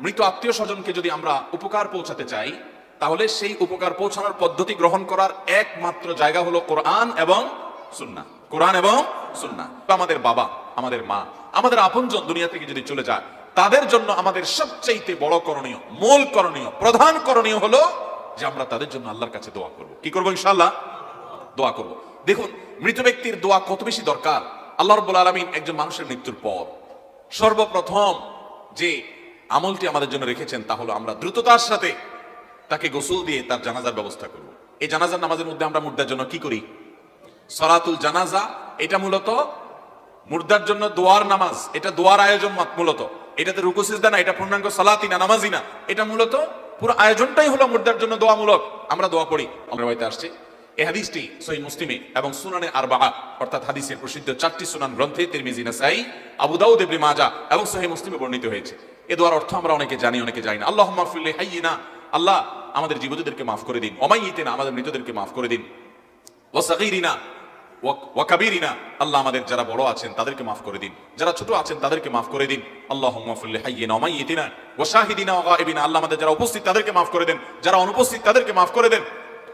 মৃত আত্মীয় স্বজনকে যদি আমরা উপকার পৌঁছাতে চাই, তাহলে সেই উপকার পৌঁছানোর পদ্ধতি গ্রহণ করার একমাত্র জায়গা হলো কোরআন এবং সুন্নাহ। কোরআন এবং সুন্নাহ। আমাদের বাবা, আমাদের মা, আমাদের আপনজন দুনিয়া থেকে যদি চলে যায়, তাদের জন্য আমাদের সবচাইতে বড় করণীয়, মূল করণীয়, প্রধান করণীয় হলো যে আমরা তাদের জন্য আল্লাহর কাছে দোয়া করব। কি করবো? ইনশাআল্লাহ দোয়া করব। দেখুন, মৃত ব্যক্তির দোয়া কত বেশি দরকার। আল্লাহ রাব্বুল আলামিন একজন মানুষের মৃত্যুর পর সর্বপ্রথম যে আমলটি আমাদের জন্য রেখেছেন তা হলো আমরা দ্রুততার সাথে তাকে গোসল দিয়ে তার জানাজার ব্যবস্থা করব। এই জানাজার নামাজের মধ্যে আমরা মুর্দার জন্য কি করি? সালাতুল জানাজা। এটা মূলত মুর্দার জন্য দোয়ার নামাজ, এটা দোয়ার আয়োজন মূলত। এটাতে রুকু সিজদা না, এটা পূর্ণাঙ্গ সালাতই না, নামাজই না। এটা মূলত পুরো আয়োজনটাই হলো মুর্দার জন্য দোয়ামূলক। আমরা দোয়া পড়ি। আমরা বাইতে আসছে এই হাদিসটি সহিহ মুসলিমে এবং সুনানে আরবাআ অর্থাৎ হাদিসের প্রসিদ্ধ 4টি সুনান গ্রন্থে তিরমিজি, নাসাই, আবু দাউদ, ইবনে মাজাহ এবং সহিহ মুসলিমে বর্ণিত হয়েছে। এই দোয়ার অর্থ আমরা অনেকে জানি, অনেকে জানি না। আল্লাহুম্মা ফির লি হাইয়িনা, আল্লাহ আমাদের জীবিতদেরকে মাফ করে দিন। ওয়া মাইয়িতিনা, আমাদের মৃতদেরকে মাফ করে দিন। ওয়া সাগীরিনা ওয়া কাবীরিনা, আল্লাহ আমাদের যারা বড় আছেন তাদেরকে মাফ করে দিন, যারা ছোট আছেন তাদেরকে মাফ করে দিন। আল্লাহুম্মা ফির লি হাইয়িনা ওয়া মাইয়িতিনা ওয়া শাহিদিনা ওয়া গায়িবিনা, আল্লাহ আমাদের যারা উপস্থিত তাদেরকে মাফ করে দেন, যারা অনুপস্থিত তাদেরকে মাফ করে দেন।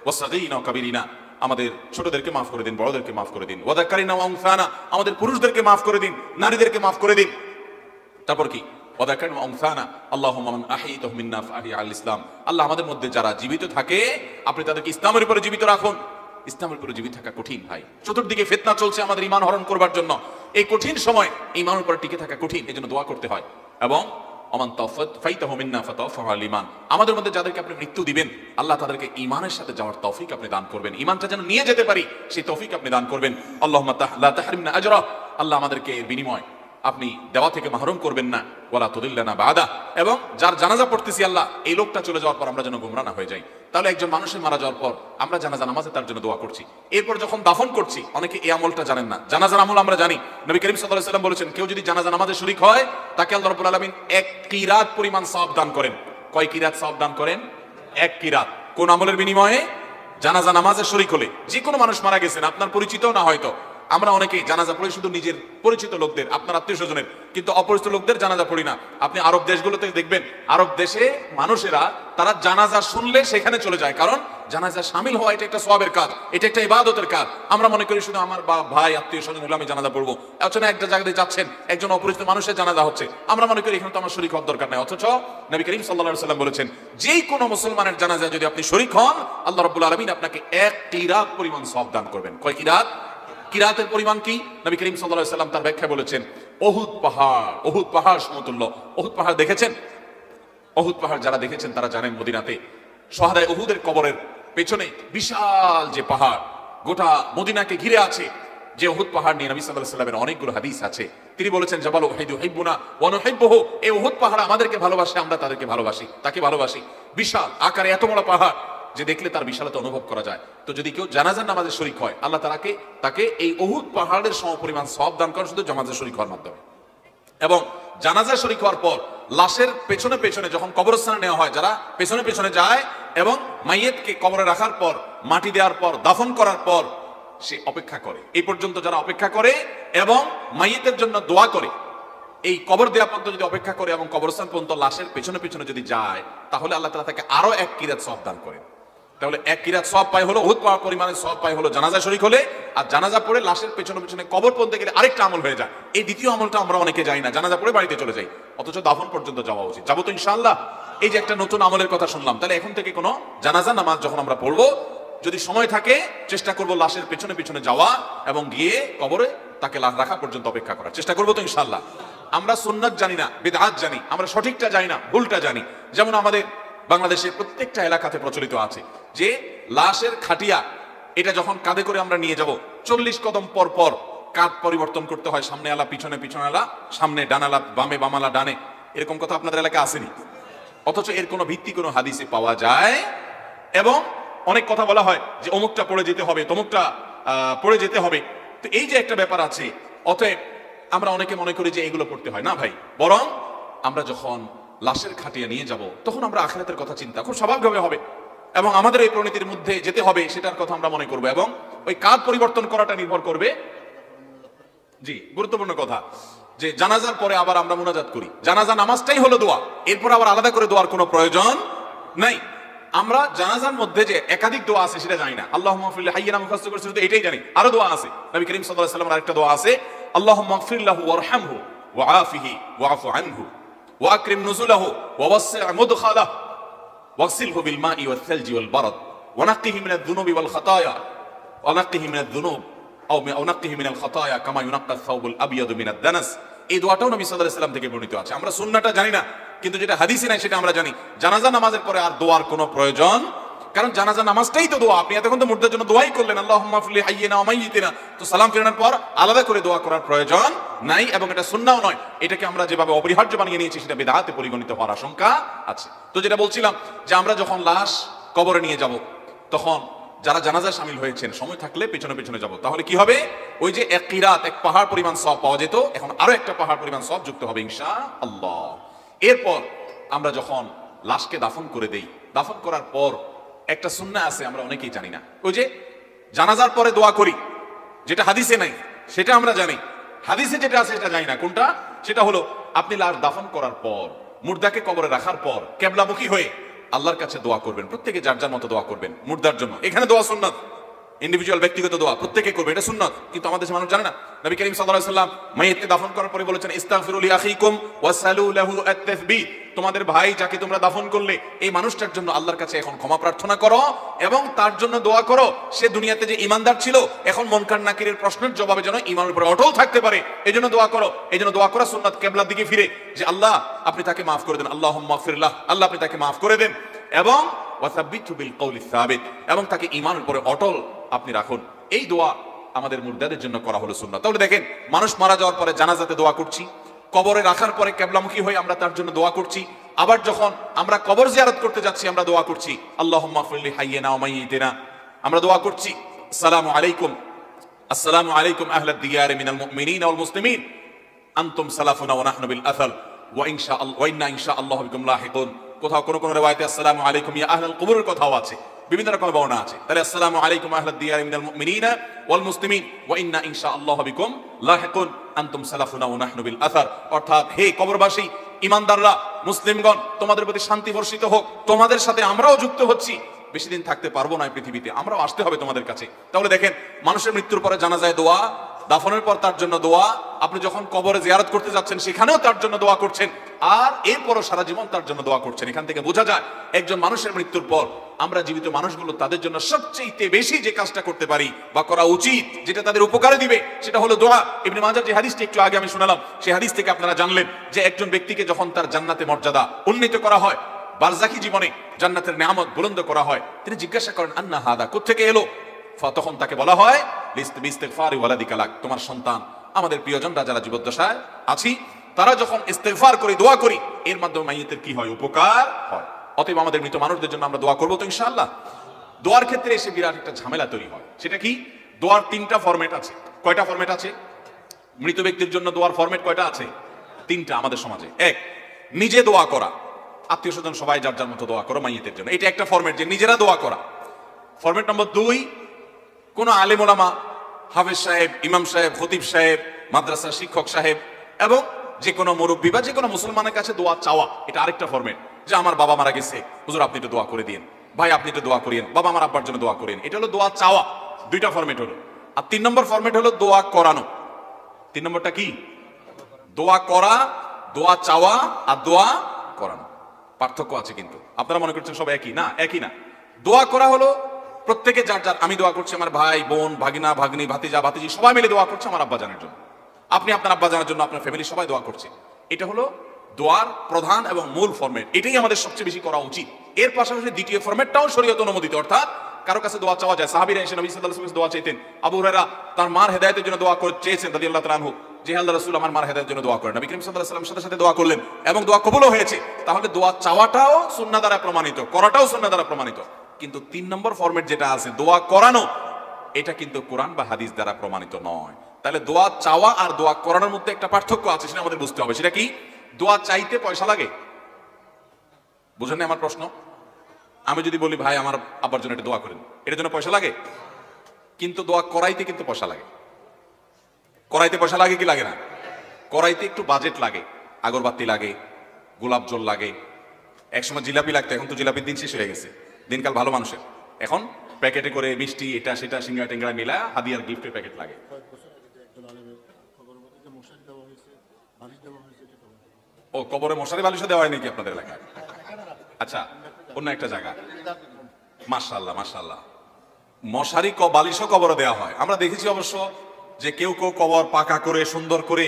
ওয়া সাগীরিনা ওয়া কাবীরিনা, আমাদের ছোটদেরকে মাফ করে দিন, বড়দেরকে মাফ করে দিন। ওয়া যাকারিনা ওয়া উনসানা, আমাদের পুরুষদেরকে মাফ করে দিন, নারীদেরকে মাফ করে দিন। তারপর কি? ওয়া যাকারিনা ওয়া উনসানা আল্লাহুম্মা মান আহইতাহু মিন্না ফাহি আল ইসলাম, আল্লাহ আমাদের মধ্যে যারা জীবিত থাকে আপনি তাদেরকে ইসলামের উপরে জীবিত রাখুন। ইসলামের উপরে জীবিত থাকা কঠিন ভাই। চতুর্দিকে ফিতনা চলছে আমাদের ঈমান হরণ করবার জন্য। এই কঠিন সময় ঈমানের উপরে টিকে থাকা কঠিন, এজন্য দোয়া করতে হয়। এবং ওমান তাওফাইতাহু মিন্না ফাতাওফাহু আল ঈমান, আমাদের মধ্যে যাদেরকে আপনি মৃত্যু দিবেন আল্লাহ তাদেরকে ঈমানের সাথে যাওয়ার তৌফিক আপনি দান করবেন, ঈমানটা যেন নিয়ে যেতে পারি সেই তৌফিক আপনি দান করবেন। আল্লাহুম্মা লা তাহরিমনা আজরা, আল্লাহ আমাদেরকে এর বিনিময় আপনি দেওয়া থেকে মাহরুম করবেন না। ওয়ালা তুদিল্লানা বাদা, এবং যার জানাজা পড়তেছি আল্লাহ এই লোকটা চলে যাওয়ার পর আমরা যেন গোমরা না হয়ে যাই। তাহলে একজন মানুষের মারা যাওয়ার পর আমরা জানাজা নামাজে তার জন্য দোয়া করছি। এরপর যখন দাফন করছি, অনেকে এই আমলটা জানেন না। জানাজার আমল আমরা জানি, নবী করিম সাল্লাল্লাহু আলাইহি ওয়াসাল্লাম বলেছেন কেউ যদি জানাজা নামাজে শরীক হয় তাকে আল্লাহ রাব্বুল আলামিন 1 কিরাত পরিমাণ সওয়াব দান করেন। কয় কিরাত সওয়াব দান করেন? 1 কিরাত। কোন আমলের বিনিময়ে? জানাজা নামাজে শরীক হলে। যে কোনো মানুষ মারা গেছেন, আপনার পরিচিত না হয়তো, আমরা অনেকেই জানাজা পড়ি শুধু নিজের পরিচিত লোকদের, আপনার আত্মীয় স্বজনের, কিন্তু অপরিচিত লোকদের জানাজা পড়ি না। আপনি আরব দেশগুলোতে দেখবেন, আরব দেশে মানুষেরা তারা জানাজা শুনলে সেখানে চলে যায়, কারণ জানাজা শামিল হওয়া এটা একটা সওয়াবের কাজ, এটা একটা ইবাদতের কাজ। আমরা মনে করি শুধু আমার ভাই আত্মীয় স্বজন হলে আমি জানাজা পড়বো। অথচ একটা জায়গায় যাচ্ছেন, একজন অপরিচিত মানুষের জানাজা হচ্ছে, আমরা মনে করি এখানে তো আমার শরীক হওয়ার দরকার নাই। অথচ নবী করিম সাল্লাল্লাহু আলাইহি ওয়াসাল্লাম বলেছেন যে কোনো মুসলমানের জানাজা যদি আপনি শরীক হন আল্লাহ রাব্বুল আলামিন আপনাকে 1 কিরাত পরিমাণ সওয়াব দান করবেন। কয় কিরাত? কিরাতের পরিমাণ কি? নবী করিম সাল্লাল্লাহু আলাইহি ওয়াসাল্লাম তার ব্যাখ্যা বলেছেন উহুদ পাহাড়, উহুদ পাহাড় সমতুল্য। উহুদ পাহাড় দেখেছেন? উহুদ পাহাড় যারা দেখেছেন তারা জানেন মদিনাতে শুহাদায়ে উহুদের কবরের পেছনে বিশাল যে পাহাড় গোটা মদিনাকে ঘিরে আছে, যে উহুদ পাহাড় নিয়ে নবী সাল্লাল্লাহু আলাইহি ওয়াসাল্লামের অনেকগুলো হাদিস আছে। তিনি বলেছেন জাবাল উহুদ ইউহিব্বুনা ওয়া নুহিব্বুহু, এই উহুদ পাহাড় আমাদেরকে ভালোবাসে, আমরা তাদেরকে ভালোবাসি, তাকে ভালোবাসি। বিশাল আকারে এত বড় পাহাড় যে দেখলে তার বিশালতা অনুভব করা যায়। তো যদি কেউ জানাজার নামাজে শরীক হয় আল্লাহ তাকে এই উহুদ পাহাড়ের সমপরিমাণ সওয়াব দান করেন শুধু জানাজা শরীক হওয়ার মাধ্যমে। এবং জানাজা শরীক হওয়ার পর লাশের পেছনে পেছনে যখন কবরস্থানে নেওয়া হয়, যারা পেছনে পেছনে যায় এবং মাইয়েতকে কবরে রাখার পর, মাটি দেওয়ার পর, দাফন করার পর সে অপেক্ষা করে, এই পর্যন্ত যারা অপেক্ষা করে এবং মাইয়েতের জন্য দোয়া করে, এই কবর দেওয়া পর্যন্ত যদি অপেক্ষা করে এবং কবরস্থান পর্যন্ত লাশের পেছনে পেছনে যদি যায়, তাহলে আল্লাহ তাআলা তাকে আরো 1 কিরাত সওয়াব দান করেন। তাহলে 1 কিরাত সওয়াব পায় হলো উহুদ পাহাড় পরিমাণের সওয়াব পায় হলো জানাজা শরীক হলে, আর জানাজা পড়ে লাশের পেছনে পেছনে কবর পর্যন্ত গেলে আরেকটা আমল হয়ে যায়। এই দ্বিতীয় আমলটা আমরা অনেকে যাই না, জানাজা পড়ে বাড়িতে চলে যাই, অথচ দাফন পর্যন্ত যাওয়া উচিত। যাবো তো ইনশাআল্লাহ? এই যে একটা নতুন আমলের কথা শুনলাম, তাহলে এখন থেকে কোনো জানাজা নামাজ যখন আমরা পড়বো, যদি সময় থাকে চেষ্টা করবো লাশের পেছনে পেছনে যাওয়া এবং গিয়ে কবরে তাকে রাখা পর্যন্ত অপেক্ষা করার চেষ্টা করবো তো ইনশাআল্লাহ। আমরা সুন্নাত জানি না, বিদআত জানি, আমরা সঠিকটা জানি না, ভুলটা জানি। যেমন আমাদের বাংলাদেশের প্রত্যেকটা এলাকাতে প্রচলিত আছে যে লাশের খাটিয়া এটা যখন কাঁধে করে আমরা নিয়ে যাব 40 কদম পর পর কাঁধ পরিবর্তন করতে হয়, সামনে আলা পিছনে পিছনে আলা, সামনে ডানালা বামে বামালা ডানে, এরকম কথা আপনাদের এলাকায় আসেনি? অথচ এর কোনো ভিত্তি কোনো হাদিসে পাওয়া যায়। এবং অনেক কথা বলা হয় যে অমুকটা পড়ে যেতে হবে, তমুকটা পড়ে যেতে হবে। তো এই যে একটা ব্যাপার আছে, অতএব আমরা অনেকে মনে করি যে এগুলো পড়তে হয় না ভাই, বরং আমরা যখন লাশের খাটিয়া নিয়ে যাব তখন আমরা আখিরাতের কথা চিন্তা খুব স্বাভাবিকভাবে হবে এবং আমাদের এই পরিণতির মধ্যে যেতে হবে সেটার কথা আমরা মনে করব। এবং ওই কাঁধ পরিবর্তন করাটা নির্ভর করবে, জি গুরুত্বপূর্ণ কথা, যে জানাজার পরে আবার আমরা মুনাজাত করি, জানাজা নামাজটাই হলো দোয়া, এরপর আবার আলাদা করে দোয়ার কোনো প্রয়োজন নাই। আমরা জানাজার মধ্যে যে একাধিক দোয়া আছে সেটা জানি না। আল্লাহুম্মা গফির লিল হাইয়িনা মুখস্থ করেছি শুধু এটাই জানি, আরো দোয়া আছে। নবী করিম সাল্লাল্লাহু আলাইহি ওয়াসাল্লামের আরেকটা দোয়া আছে, আল্লাহুম্মা গফির লাহু ওয়ারহামহু ওয়াআফিহি ওয়াআফু আনহু ওয়াকরিম নুজুলাহু ওয়াওয়াসসি' মুদখালাহু ওয়াগসিলহু বিল মাই ওয়াল থালজি ওয়াল বারদ ওয়ানাক্কিহি মিনাদ যুনুবি ওয়াল খাতায়া ওয়ানাক্কিহি মিনাদ যুনুব আও নাক্কিহি মিনাল খাতায়া কামা ইউনাক্কা আস-সাওবুল আবয়াদু মিনাদ দানাস। এই দোয়াটাও নবী সাল্লাল্লাহু আলাইহি ওয়াসাল্লাম থেকে বর্ণিত আছে। আমরা সুন্নাহটা জানি না, কিন্তু যেটা হাদিসে নাই সেটা আমরা জানি। জানাজা নামাজের পরে আর দোয়ার কোনো প্রয়োজন, কারণ জানাজা নামাজটাই তো দোয়া। আপনি এতক্ষণ তো মুর্দার জন্য দোয়াই করলেন, আল্লাহুম্মা গফির লিল হাইয়িনা ওয়া মাইয়িতিনা, তো সালাম ফিরানোর পর আলাদা করে দোয়া করার প্রয়োজন নাই, এবং এটা সুন্নাহও নয়। এটাকে আমরা যেভাবে অপরিহার্য বানিয়ে নিয়েছি সেটা বিদআতে পরিগণিত হওয়ার আশঙ্কা আছে। তো যেটা বলছিলাম যে আমরা যখন লাশ কবরে নিয়ে যাব, তখন যারা জানাজায় শামিল হয়েছেন সময় থাকলে পেছনে পেছনে যাব, তাহলে কি হবে? ওই যে এক কিরাত, এক পাহাড় পরিমাণ সওয়াব পাওয়া যেত, এখন আরো একটা পাহাড় পরিমাণ সওয়াব যুক্ত হবে ইনশাআল্লাহ। এরপর আমরা যখন লাশকে দাফন করে দেই, দাফন করার পর একটা সুন্নাহ আছে আমরা অনেকেই জানি না। ওই যে জানাজার পরে দোয়া করি, যেটা হাদিসে নাই সেটা আমরা জানি, হাদিসে যেটা আছে সেটা জানি না। কোনটা? সেটা হলো আপনি লাশ দাফন করার পর, মুর্দাকে কবরে রাখার পর কিবলামুখী হয়ে আল্লাহর কাছে দোয়া করবেন। প্রত্যেকে যার যার মতো দোয়া করবেন মুর্দার জন্য। এখানে দোয়া সুন্নাত, ইন্ডিভিজুয়াল ব্যক্তিগত দোয়া প্রত্যেকে করবে, এটা সুন্নাত, কিন্তু আমাদের দেশের মানুষ জানে না। নবী করিম সাল্লাল্লাহু আলাইহি ওয়াসাল্লাম মাইয়িতকে দাফন করার পরে বলেছেন, ইস্তাগফিরু লি আখিকুম ওয়াসালু লাহু আত-তাসবিহ, তোমাদের ভাই যাকে তোমরা দাফন করলে এই মানুষটার জন্য আল্লাহর কাছে এখন ক্ষমা প্রার্থনা করো এবং তার জন্য দোয়া করো। সে দুনিয়াতে যে ঈমানদার ছিল, এখন মুনকার নাকিরের প্রশ্নের জবাবে যেন ঈমানের উপরে অটল থাকতে পারে, এজন্য দোয়া করো। এজন্য দোয়া করা সুন্নাত, কিবলার দিকে ফিরে, যে আল্লাহ আপনি তাকে মাফ করে দেন, আল্লাহুম্মা গফির লাহ, আল্লাহ আপনি তাকে মাফ করে দেন, এবং ওয়াসাব্বিতহু বিল কওলি সাবিত, এবং তাকে ঈমানের উপরে অটল আপনি রাখুন। এই দোয়া আমাদের মুর্দাদের জন্য করা হলো সুন্নাত। তাহলে দেখেন, মানুষ মারা যাওয়ার পরে জানাজাতে দোয়া করছি, কবরে রাখার পরে কিবলামুখী হয়ে আমরা তার জন্য দোয়া করছি, আবার যখন আমরা কবর জিয়ারত করতে যাচ্ছি আমরা দোয়া করছি, আল্লাহুম্মা গফির লি হাইয়িনা ওয়া মাইয়িতিনা, আমরা দোয়া করছি আসসালামু আলাইকুম আহলাদ দিয়ারি মিনাল মুমিনিনা ওয়াল মুসলিমিন আনতুম সালাফুনা ওয়া নাহনু বিল আসাল ওয়া ইন্না ইনশাআল্লাহু বিকুম লাহিকুন। কোথাও কোন রিওয়ায়াতে আসসালামু আলাইকুম ইয়া আহলাল কুবুরের কথাও আছে, বিভিন্ন রকমের বর্ণনা আছে। তাহলে আসসালামু আলাইকুম আহলাদ দিয়ারি মিনাল মুমিনিনা ওয়াল মুসলিমিন ওয়া ইন্না ইনশাআল্লাহু বিকুম লাহিকুন আনতুম সালাফুনা ওয়া নাহনু বিল আসার, অর্থাৎ হে কবরবাসী, ইমানদাররা, মুসলিমগণ, তোমাদের প্রতি শান্তি বর্ষিত হোক, তোমাদের সাথে আমরাও যুক্ত হচ্ছি, বেশি দিন থাকতে পারবো না এই পৃথিবীতে, আমরাও আসতে হবে তোমাদের কাছে। তাহলে দেখেন, মানুষের মৃত্যুর পরে জানাজায় দোয়া, দাফনের পর তার জন্য দোয়া, আপনি যখন কবরে জিয়ারত করতে যাচ্ছেন সেখানেও তার জন্য দোয়া করছেন, আর এরপরও সারা জীবন তার জন্য দোয়া করছেন। এখান থেকে বোঝা যায় একজন মানুষের মৃত্যুর পর আমরা জীবিত মানুষগুলো তাদের জন্য সবচেয়ে বেশি যে কাজটা করতে পারি বা করা উচিত, যেটা তাদের উপকারে দিবে, সেটা হলো দোয়া। ইবনে মাজাহ যে হাদিসটি একটু আগে আমি শোনালাম, সেই হাদিস থেকে আপনারা জানলেন যে একজন ব্যক্তিকে যখন তার জান্নাতে মর্যাদা উন্নীত করা হয়, বারজাখি জীবনে জান্নাতের নিয়ামত বুলন্দ করা হয়, তিনি জিজ্ঞাসা করেন আন্না হাদা, কোত্থেকে এলো? তখন তাকে বলা হয় ইস্তিগফারি ওয়ালাদিকা লাক, তোমার সন্তান, আমাদের প্রিয়জনরা যারা জীবদ্দশায় আছি তারা যখন ইস্তিগফার করি, দোয়া করি, এর মাধ্যমে মাইয়িতের কি হয়? উপকার হয়। অতএব আমাদের মৃত মানুষদের জন্য আমরা দোয়া করবো তো ইনশাআল্লাহ। দোয়ার ক্ষেত্রে এসে বিরাট একটা ঝামেলা তৈরি হয়, সেটা কি? দোয়ার তিনটা ফরম্যাট আছে। কয়টা ফরম্যাট আছে? মৃত ব্যক্তির জন্য দোয়ার ফরম্যাট কয়টা আছে? তিনটা আমাদের সমাজে। এক, নিজে দোয়া করা, আত্মীয় স্বজন সবাই যার যার মতো দোয়া করো মাইয়িতের জন্য, এটা একটা ফরম্যাট, যে নিজেরা দোয়া করা। ফরম্যাট নম্বর দুই, কোন আলেম ওলামা, হাফেজ সাহেব, ইমাম সাহেব, খতিব সাহেব, মাদ্রাসার শিক্ষক সাহেব এবং যে কোনো মুরব্বী বা যে কোনো মুসলমানের কাছে দোয়া চাওয়া, এটা আরেকটা ফরম্যাট। যে আমার বাবা মারা গেছে, হুজুর আপনি একটু দোয়া করে দিন, ভাই আপনি একটু দোয়া করিয়েন, বাবা আমার আব্বার জন্য দোয়া করিয়েন, এটা হলো দোয়া চাওয়া। দুইটা ফরম্যাট হলো। আর তিন নম্বর ফরম্যাট হলো দোয়া করানো। তিন নম্বরটা কি? দোয়া করা, দোয়া চাওয়া আর দোয়া করানো। পার্থক্য আছে কিন্তু, আপনারা মনে করছেন সব একই, না, একই না। দোয়া করা হলো প্রত্যেকে যার যার, আমি দোয়া করছি আমার ভাই বোন, ভাগিনা ভাগ্নি, ভাতিজা ভাতিজি সবাই মিলে দোয়া করছে আমার আব্বা জানের জন্য, আপনি আপনার আব্বা জানের জন্য, আপনার ফ্যামিলি সবাই দোয়া করছে। এটা হলো দোয়ার প্রধান এবং মূল ফরম্যাট, এটাই আমাদের সবচেয়ে বেশি করা উচিত। এর পাশাপাশি দ্বিতীয় ফরম্যাটটাও শরীয়ত অনুমোদিত, অর্থাৎ কারো কাছে দোয়া চাওয়া যায়। সাহাবীরা এসে নবী সাল্লাল্লাহু আলাইহি ওয়াসাল্লাম দোয়া চাইতেন। আবু হুরায়রা তার মার হেদায়েতের জন্য দোয়া করে চেয়েছেন রাদিয়াল্লাহু তাআলা আনহু, যে আল্লাহর রাসূল আমার মার হেদায়েতের জন্য দোয়া করেন। নবী করিম সাল্লাল্লাহু আলাইহি ওয়াসাল্লাম সাথে সাথে দোয়া করলেন এবং দোয়া কবুলও হয়েছে। তাহলে দোয়া চাওয়াটাও সুন্নাহ দ্বারা প্রমাণিত, করাটাও সুন্নাহ দ্বারা প্রমাণিত। কিন্তু তিন নম্বর ফরম্যাট যেটা আছে দোয়া করানো, এটা কিন্তু কোরআন বা হাদিস দ্বারা প্রমাণিত নয়। তাহলে দোয়া চাওয়া আর দোয়া করানোর মধ্যে একটা পার্থক্য আছে, সেটা আমাদের বুঝতে হবে। সেটা কি? দোয়া চাইতে পয়সা লাগে, বুঝেন না আমার প্রশ্ন? আমি যদি বলি ভাই আমার আব্বার জন্য একটা দোয়া করেন, এটার জন্য পয়সা লাগে, কিন্তু দোয়া করাইতে কিন্তু পয়সা লাগে। করাইতে পয়সা লাগে কি লাগে না? কড়াইতে একটু বাজেট লাগে, আগরবাতি লাগে, গোলাপ জল লাগে, একসময় জিলাপি লাগতো, এখন তো জিলাপির দিন শেষ হয়ে গেছে, দিনকাল ভালো মানুষের। এখন প্যাকেটে করে মিষ্টি এটা সেটা সিঙ্গারা টিঙ্গারা মিলা হাদিয়ার গিফটের প্যাকেট লাগে। ও কবরে মশারি বালিশও দেওয়া হয় নাকি আপনাদের এলাকায়? আচ্ছা, অন্য একটা জায়গা। মাশাআল্লাহ মাশাআল্লাহ, মশারি বালিশও কবরে দেওয়া হয়। আমরা দেখেছি অবশ্য যে কেউ কেউ কবর পাকা করে সুন্দর করে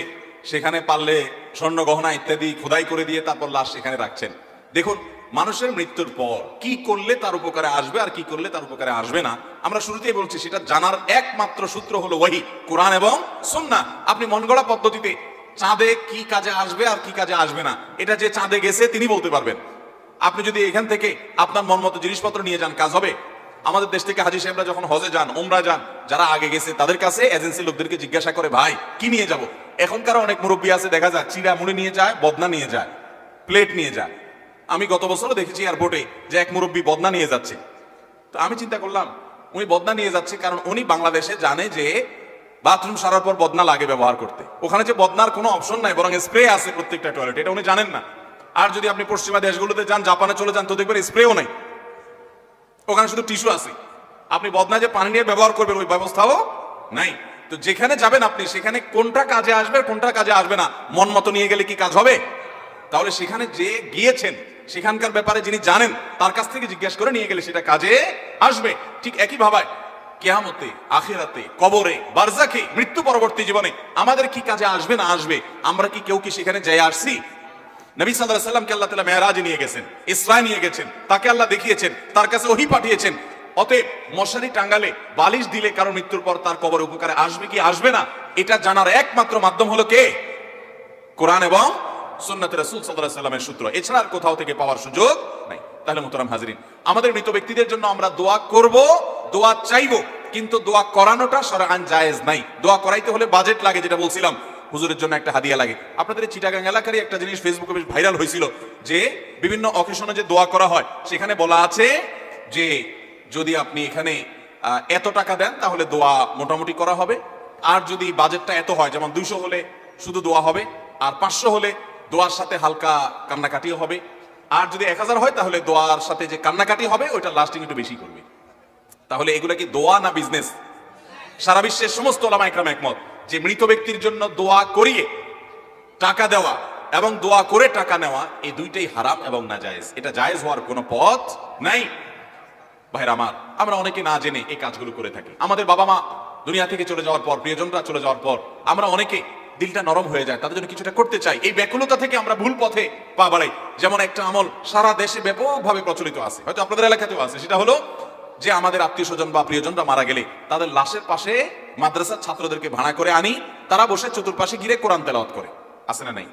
সেখানে পারলে স্বর্ণ গহনা ইত্যাদি খোদাই করে দিয়ে তারপর লাশ সেখানে রাখছেন। দেখুন, মানুষের মৃত্যুর পর কি করলে তার উপকারে আসবে আর কি করলে তার উপকারে আসবে না, আমরা শুরুতেই বলছি সেটা জানার একমাত্র সূত্র হলো ওহী, কোরআন এবং সুন্নাহ। আপনি মন গড়া পদ্ধতিতে চাঁদে কি কাজে আসবে আর কি কাজে আসবে না, এটা যে চাঁদে গেছে তিনি বলতে পারবেন। আপনি যদি এখান থেকে আপনার মন মতো জিনিসপত্র নিয়ে যান, কাজ হবে? আমাদের দেশ থেকে হাজী সাহেবরা যখন হজে যান, উমরা যান, যারা আগে গেছে তাদের কাছে এজেন্সি লোকদেরকে জিজ্ঞাসা করে, ভাই কি নিয়ে যাব? এখনকার অনেক মুরব্বী আছে, দেখা যায় চিড়া মুড়ি নিয়ে যায়, বদনা নিয়ে যায়, প্লেট নিয়ে যায়। আমি গত বছরও দেখেছি এয়ারপোর্টে যে এক মুরব্বী বদনা নিয়ে যাচ্ছে। তো আমি চিন্তা করলাম, উনি বদনা নিয়ে যাচ্ছে কারণ উনি বাংলাদেশে জানে যে বাথরুম সারার পর বদনা লাগে ব্যবহার করতে। ওখানে যে বদনার কোনো অপশন নাই, বরং স্প্রে আছে প্রত্যেকটা টয়লেটে, এটা উনি জানেন না। আর যদি আপনি পশ্চিমা দেশগুলোতে যান, জাপানে চলে যান, তো দেখবেন স্প্রেও নাই, ওখানে শুধু টিস্যু আছে। আপনি বদনা যে পানি নিয়ে ব্যবহার করবেন ওই ব্যবস্থাও নাই। তো যেখানে যাবেন আপনি, সেখানে কোনটা কাজে আসবে কোনটা কাজে আসবে না মন মতো নিয়ে গেলে কি কাজ হবে? তাহলে সেখানে যে গিয়েছেন সেখানকার ব্যাপারে যিনি জানেন তার কাছ থেকে জিজ্ঞাসা করে নিয়ে গেলে সেটা কাজে আসবে। ঠিক একই ভাবে কিয়ামতে, আখিরাতে, কবরে, বারজাখে, মৃত্যু পরবর্তী জীবনে আমাদের কি কাজে আসবে না আসবে, আমরা কি কেউ কি সেখানে যাই আসছি? নবী সাল্লাল্লাহু আলাইহি ওয়াসাল্লামকে আল্লাহ তাআলা মেরাজে নিয়ে গেছেন, ইসরায় নিয়ে গেছেন, তাকে আল্লাহ দেখিয়েছেন, তার কাছে ওহী পাঠিয়েছেন। অতএব মশারি টাঙ্গালে, বালিশ দিলে কারো মৃত্যুর পর তার কবর উপকারে আসবে কি আসবে না, এটা জানার একমাত্র মাধ্যম হলো কে? কোরআন এবং সুন্নাতে রাসূল সাল্লাল্লাহু আলাইহি ওয়াসাল্লামের সূত্র, এছাড়া আর কোথাও থেকে পাওয়ার সুযোগ নাই। তাহলে মুহতারাম হাজিরিন, আমাদের মৃত ব্যক্তিদের জন্য আমরা দোয়া করব, দোয়া চাইবো, কিন্তু দোয়া করানোটা শরআন জায়েজ নাই। দোয়া করাইতে হলে বাজেট লাগে, যেটা বলছিলাম, হুজুরের জন্য একটা হাদিয়া লাগে। আপনাদের চিটাগাং এলাকারই একটা জিনিস ফেসবুকে বেশ ভাইরাল হয়েছিল যে বিভিন্ন অকেশনে যে দোয়া করা হয়, সেখানে বলা আছে যে যদি আপনি এখানে এত টাকা দেন তাহলে দোয়া মোটামুটি করা হবে, আর যদি বাজেটটা এত হয়, যেমন 200 হলে শুধু দোয়া হবে, আর 500 হলে দোয়ার সাথে হালকা কান্নাকাটিও হবে, আর যদি 1000 হয় তাহলে দোয়ার সাথে যে কান্নাকাটি হবে ওইটা লাস্টিং একটু বেশি করবে। তাহলে এগুলা কি দোয়া না বিজনেস? সারা বিশ্বের সমস্ত ওলামা ইকরাম একমত যে মৃত ব্যক্তির জন্য দোয়া করিয়ে টাকা দেওয়া এবং দোয়া করে টাকা নেওয়া, এই দুইটাই হারাম এবং নাজায়েজ। এটা জায়েজ হওয়ার কোনো পথ নাই। ভাইরা আমার, আমরা অনেকে না জেনে এই কাজগুলো করে থাকি। আমাদের বাবা মা দুনিয়া থেকে চলে যাওয়ার পর, প্রিয়জনরা চলে যাওয়ার পর আমরা অনেকে দিলটা নরম হয়ে যায়, তাদের জন্য কিছুটা করতে চাই। এই ব্যাকুলতা থেকে আমরা ভুল পথে পা বাড়াই। যেমন একটা আমল সারা দেশে ব্যাপকভাবে প্রচলিত আছে, হয়তো আপনাদের এলাকাতেও আছে, সেটা হলো যে আমাদের আত্মীয় স্বজন বা প্রিয়জনরা মারা গেলে তাদের লাশের পাশে মাদ্রাসার ছাত্রদেরকে ভাড়া করে আনি, তারা বসে চতুর্পাশে ঘিরে কোরআন তেলাওয়াত করে। আছে না নাই?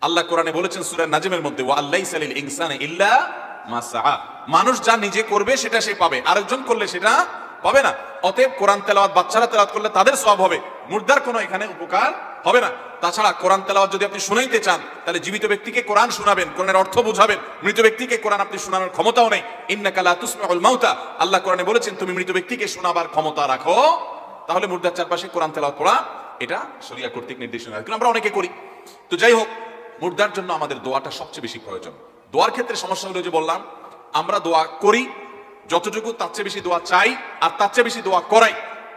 আল্লাহ কোরআনে বলেছেন সূরা নাজমের মধ্যে, ওয়া আল্লাইসা লিল ইনসানি ইল্লা মা সাআ, মানুষ যা নিজে করবে সেটা সে পাবে, আরেকজন করলে সেটা পাবে না। অতএব কোরআন তেলাওয়াত বাচ্চারা তেলাওয়াত করলে তাদের সওয়াব হবে, মুর্দার কোনো এখানে উপকার হবে না। তাছাড়া কোরআন তেলাওয়াত যদি আপনি শুনাইতে চান তাহলে জীবিত ব্যক্তিকে কোরআন শোনাবেন, কোরআনের অর্থ বুঝাবেন, মৃত ব্যক্তিকে কোরআন আপনি শোনানোর ক্ষমতাও নেই। ইন্নাকা লা তুসমিউল মাউতা, আল্লাহ কোরআনে বলেছেন তুমি মৃত ব্যক্তিকে শোনাবার ক্ষমতা রাখো। তাহলে মুর্দার চারপাশে কোরআন তেলাওয়াত পড়া এটা শরিয়া কর্তৃক নির্দেশনা, কিন্তু আমরা অনেকে করি। তো যাই হোক, মুর্দার জন্য আমাদের দোয়াটা সবচেয়ে বেশি প্রয়োজন। দোয়ার ক্ষেত্রে সমস্যা হলো যে বললাম, আমরা দোয়া করি যতটুকু, তার চেয়ে বেশি দোয়া চাই আর তার চেয়ে বেশি দোয়া করাই।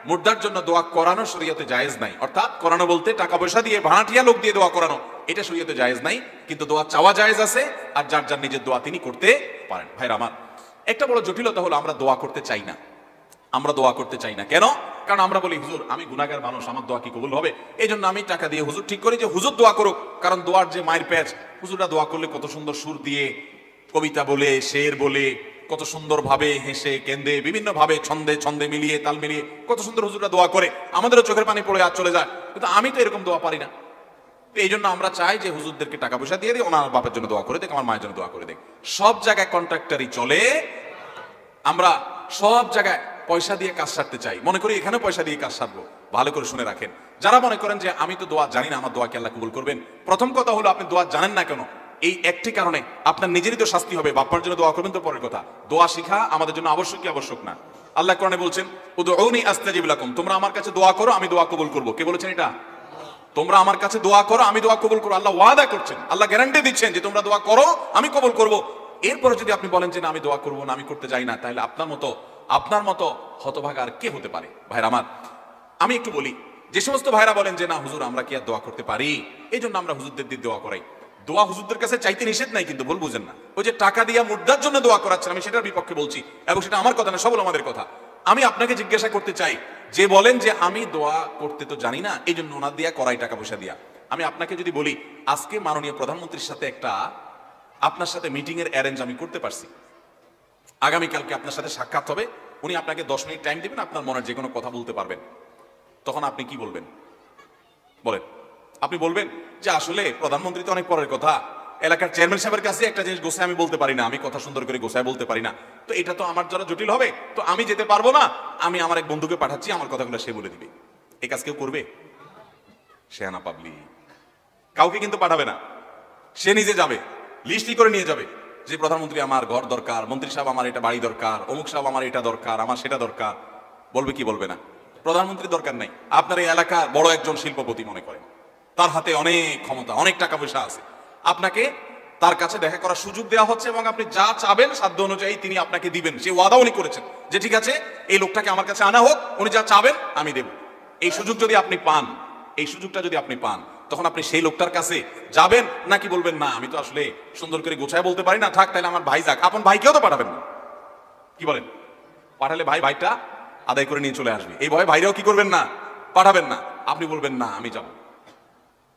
মুর্দার জন্য দোয়া করানো শরীয়তে জায়েজ নাই। অর্থাৎ করানো বলতে টাকা পয়সা দিয়ে, ভাড়াটিয়া লোক দিয়ে দোয়া করানো, এটা শরীয়তে জায়েজ নাই। কিন্তু দোয়া চাওয়া জায়েজ আছে, আর যার যার নিজের দোয়া তিনি করতে পারেন। ভাইরা আমার, একটা বড় জটিলতা হলো আমরা দোয়া করতে চাই না। আমরা দোয়া করতে চাই না কেন? কারণ আমরা বলি হুজুর আমি গুনাহগার মানুষ, আমার দোয়া কি কবুল হবে? এই জন্য আমি টাকা দিয়ে হুজুর ঠিক করি যে হুজুর দোয়া করুক, কারণ দোয়ার যে মায়ের প্যাচ, হুজুররা দোয়া করলে কত সুন্দর সুর দিয়ে, কবিতা বলে, শের বলে, কত সুন্দর ভাবে হেসে কেন্দে, বিভিন্ন ভাবে ছন্দে ছন্দে মিলিয়ে, তাল মিলিয়ে কত সুন্দর হুজুররা দোয়া করে, আমাদেরও চোখের পানি পড়ে আর চলে যায়। কিন্তু আমি তো এরকম দোয়া পারি না। তো এই জন্য আমরা চাই যে হুজুরদেরকে টাকা পয়সা দিয়ে দিই, ওনার বাপের জন্য দোয়া করে দেখ, আমার মায়ের জন্য দোয়া করে দেখ। সব জায়গায় কন্ট্রাক্টরই চলে, আমরা সব জায়গায় পয়সা দিয়ে কাজ সারতে চাই, মনে করি এখানে পয়সা দিয়ে কাজ সারবো। ভালো করে শুনে রাখেন, যারা মনে করেন যে আমি তো দোয়া জানি না, আমার দোয়া কি আল্লাহ কবুল করবেন? প্রথম কথা হলো আপনি দোয়া জানেন না কেন, এই একটি কারণে আপনার নিজেরই তো শাস্তি হবে। বাপ্পার জন্য দোয়া করবেন তো পরের কথা, দোয়া শিখা আমাদের জন্য আবশ্যক কি আবশ্যক না? আল্লাহ কোরআনে বলছেন উদউনি আস্তাজিব লাকুম, তোমরা আমার কাছে দোয়া করো, আমি দোয়া কবুল করবো। কে বলেছেন এটা? তোমরা আমার কাছে দোয়া করো, আমি দোয়া কবুল করবো। আল্লাহ ওয়াদা করছেন, আল্লাহ গ্যারান্টি দিচ্ছেন যে তোমরা দোয়া করো, আমি কবুল করব। এরপরে যদি আপনি বলেন যে না আমি দোয়া করবো না, আমি করতে যাই না, তাহলে আপনার মতো হতভাগা আর কে হতে পারে? ভাইরা আমার, আমি একটু বলি, যে সমস্ত ভাইরা বলেন যে না হুজুর আমরা কি আর দোয়া করতে পারি, এই জন্য আমরা হুজুরদের দিয়ে দোয়া করাই। দোয়া হুজুরদের কাছে চাইতে নিষেধ নাই, কিন্তু ভুল বুঝেন না। ওই যে টাকা দিয়া মুর্দার জন্য দোয়া করাচ্ছেন, আমি সেটার বিপক্ষে বলছি, এবং সেটা আমার কথা না, সবল আমাদের কথা। আমি আপনাকে জিজ্ঞাসা করতে চাই, যে বলেন যে আমি দোয়া করতে তো জানি না, এই জন্য ওনার দিয়া করাই টাকা পয়সা দিয়া। আমি আপনাকে যদি বলি আজকে মাননীয় প্রধানমন্ত্রীর সাথে আপনার সাথে মিটিং এর অ্যারেঞ্জ আমি করতে পারছি, আগামীকালকে আপনার সাথে সাক্ষাৎ হবে, উনি আপনাকে 10 মিনিট টাইম দিবেন, আপনার মনের যে কোনো কথা বলতে পারবেন, তখন আপনি কি বলবেন বলেন? আপনি বলবেন যে আসলে প্রধানমন্ত্রী তো অনেক পরের কথা, এলাকার চেয়ারম্যান সাহেবের কাছে একটা জিনিস গোছায় আমি বলতে পারি না, আমি কথা সুন্দর করে গোছায় বলতে পারি না, তো এটা তো আমার জন্য জটিল হবে, তো আমি যেতে পারবো না, আমি আমার এক বন্ধুকে পাঠাচ্ছি, আমার কথাগুলো সে বলে দিবে। এই কাজ কেউ করবে? শেয়ানা পাবলিক কাউকে কিন্তু পাঠাবে না, সে নিজে যাবে, লিস্টই করে নিয়ে যাবে যে প্রধানমন্ত্রী আমার ঘর দরকার, মন্ত্রী সাহেব আমার এটা বাড়ি দরকার, অমুক সাহেব আমার এটা দরকার, আমার সেটা দরকার। বলবে কি বলবে না? প্রধানমন্ত্রী দরকার নাই, আপনার এই এলাকার বড় একজন শিল্পপতি মনে করেন, তার হাতে অনেক ক্ষমতা, অনেক টাকা পয়সা আছে, আপনাকে তার কাছে দেখা করার সুযোগ দেওয়া হচ্ছে, এবং আপনি যা চাবেন সাধ্য অনুযায়ী তিনি আপনাকে দিবেন। সে ওয়াদা উনি করেছেন যে ঠিক আছে এই লোকটাকে আমার কাছে আনা হোক, উনি যা চাবেন আমি দেব। এই সুযোগ যদি আপনি পান, এই সুযোগটা যদি আপনি পান, তখন আপনি সেই লোকটার কাছে যাবেন নাকি বলবেন না আমি তো আসলে সুন্দর করে গোছায় বলতে পারি না, থাক তাহলে আমার ভাই যাক? আপন ভাইকেও তো পাঠাবেন না, কি বলেন? পাঠালে ভাইটা আদায় করে নিয়ে চলে আসবে, এই ভয়ে ভাইরাও কি করবেন না, পাঠাবেন না। আপনি বলবেন না আমি যাব,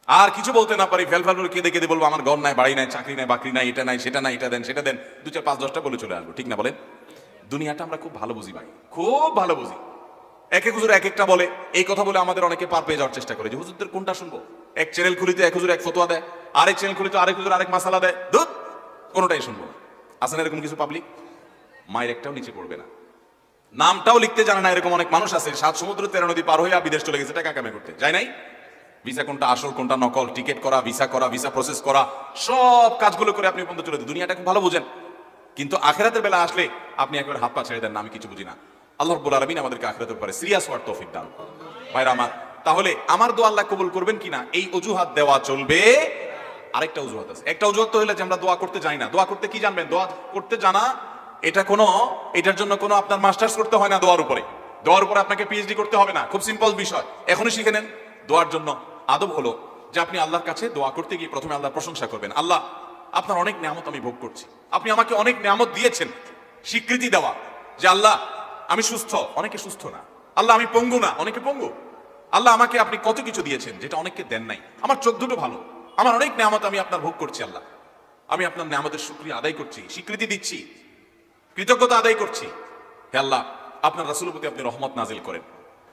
আর কিছু বলতে না পারি, ফেল করে কেঁদে কেঁদে বলবো আমার ঘর নাই, বাড়ি নাই, চাকরি নাই, বাকরি নাই, এটা নাই, সেটা নাই, এটা দেন, সেটা দেন, 2 4 5 10টা বলে চলে আসবো, ঠিক না বলেন? দুনিয়াটা আমরা খুব ভালো বুঝি ভাই, খুব ভালো বুঝি। এক এক হুজুর এক একটা বলে, এই কথা বলে আমাদের অনেকে পার পেয়ে যাওয়ার চেষ্টা করে যে হুজুরদের কোনটা শুনবো। এক চ্যানেল খুলিতে এক হুজুর এক ফতোয়া দেয়, আরেক চ্যানেল খুলিতে আরেক হুজুর আরেক মাসালা দেয়, ধুত কোনটাই শুনবো? আসেন এরকম কিছু পাবলিক, মায়ের একটাও নিচে পড়বে না, নামটাও লিখতে জানে না, এরকম অনেক মানুষ আছে 7 সমুদ্র 13 নদী পার হয়ে বিদেশ চলে গেছে টাকা কামাই করতে, যায় নাই? ভিসা কোনটা আসল কোনটা নকল, টিকিট করা, ভিসা প্রসেস করা, সব কাজগুলো করে আপনি বন্ধ চলে দেন। দুনিয়াটা খুব ভালো বুঝেন, কিন্তু আখিরাতের বেলা আসলে আপনি একবার হাত পা ছেড়ে দেন না, আমি কিছু বুঝি না। আল্লাহ রাব্বুল আলামিন আমাদেরকে আখিরাতের ব্যাপারে সিরিয়াস হওয়ার তৌফিক দান। ভাইরা আমার, তাহলে আমার দোয়া আল্লাহ কবুল করবেন কিনা এই অজুহাত দেওয়া চলবে। আরেকটা অজুহাত আছে, একটা অজুহাত তো হলো যে আমরা দোয়া করতে যাই না। দোয়া করতে কি জানবেন? দোয়া করতে জানা এটার জন্য কোনো আপনার মাস্টার্স করতে হয় না। দোয়ার উপরে আপনাকে পিএইচডি করতে হবে না, খুব সিম্পল বিষয়, এখনই শিখে নেন। দোয়ার জন্য আদব হলো যে আপনি আল্লাহর কাছে দোয়া করতে গিয়ে প্রথমে আল্লাহর প্রশংসা করবেন। আল্লাহ, আপনার অনেক নিয়ামত আমি ভোগ করছি, আপনি আমাকে অনেক নিয়ামত দিয়েছেন। স্বীকৃতি দেওয়া যে আল্লাহ আমি সুস্থ, অনেকে সুস্থ না। আল্লাহ আমি পঙ্গু না, অনেকে পঙ্গু। আল্লাহ আমাকে আপনি কত কিছু দিয়েছেন যেটা অনেককে দেন নাই। আমার চোখ দুটো ভালো, আমার অনেক নিয়ামত আমি আপনার ভোগ করছি। আল্লাহ, আমি আপনার নিয়ামতের শুকরিয়া আদায় করছি, স্বীকৃতি দিচ্ছি, কৃতজ্ঞতা আদায় করছি। হে আল্লাহ, আপনার রাসূলের প্রতি আপনি রহমত নাজিল করেন।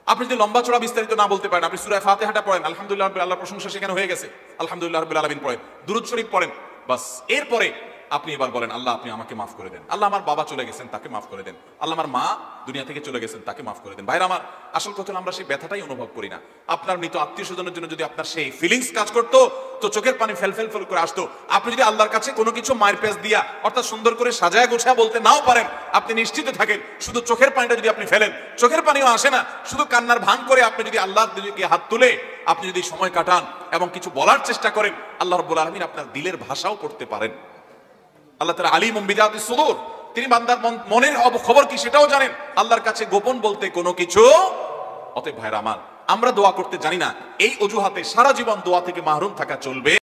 আপনি যদি লম্বা চড়া বিস্তারিত না বলতে পারেন, আপনি সূরা ফাতিহাটা পড়েন, আলহামদুলিল্লাহ রাব্বিল আল্লাহর প্রশংসা সেখানে হয়ে গেছে, আলহামদুলিল্লাহ রাব্বিল আলামিন পড়েন, দুরূদ শরীফ পড়েন, বাস। এরপরে আপনি এবার বলেন আল্লাহ আপনি আমাকে মাফ করে দেন। আল্লাহ আমার বাবা চলে গেছেন, তাকে মাফ করে দেন। আল্লাহ আমার মা দুনিয়া থেকে চলে গেছেন, তাকে মাফ করে দেন। ভাইরা আমার, আসল কথা আমরা সেই ব্যথাটাই অনুভব করি না। আপনার মৃত আত্মীয় স্বজনের জন্য যদি আপনার সেই ফিলিংস কাজ করতো, তো চোখের পানি ফেল করে আসতো। আপনি যদি আল্লাহর কাছে কোনো কিছু মায়ের পেঁচ দিয়া অর্থাৎ সুন্দর করে সাজায় গোছায় বলতে নাও পারেন, আপনি নিশ্চিত থাকেন শুধু চোখের পানিটা যদি আপনি ফেলেন, চোখের পানিও আসে না, শুধু কান্নার ভান করে আপনি যদি আল্লাহর দিকে হাত তুলে আপনি যদি সময় কাটান এবং কিছু বলার চেষ্টা করেন, আল্লাহ রাব্বুল আলামিন আপনার দিলের ভাষাও পড়তে পারেন। আল্লাহ তাআলা আলিমুম বিযাতিস সুদূর, তিনি বান্দার মনের খবর কি সেটাও জানেন। আল্লাহর কাছে গোপন বলতে কোনো কিছু। অতএব ভাইরা আমার, আমরা দোয়া করতে জানি না এই অজুহাতে সারা জীবন দোয়া থেকে মাহরুম থাকা চলবে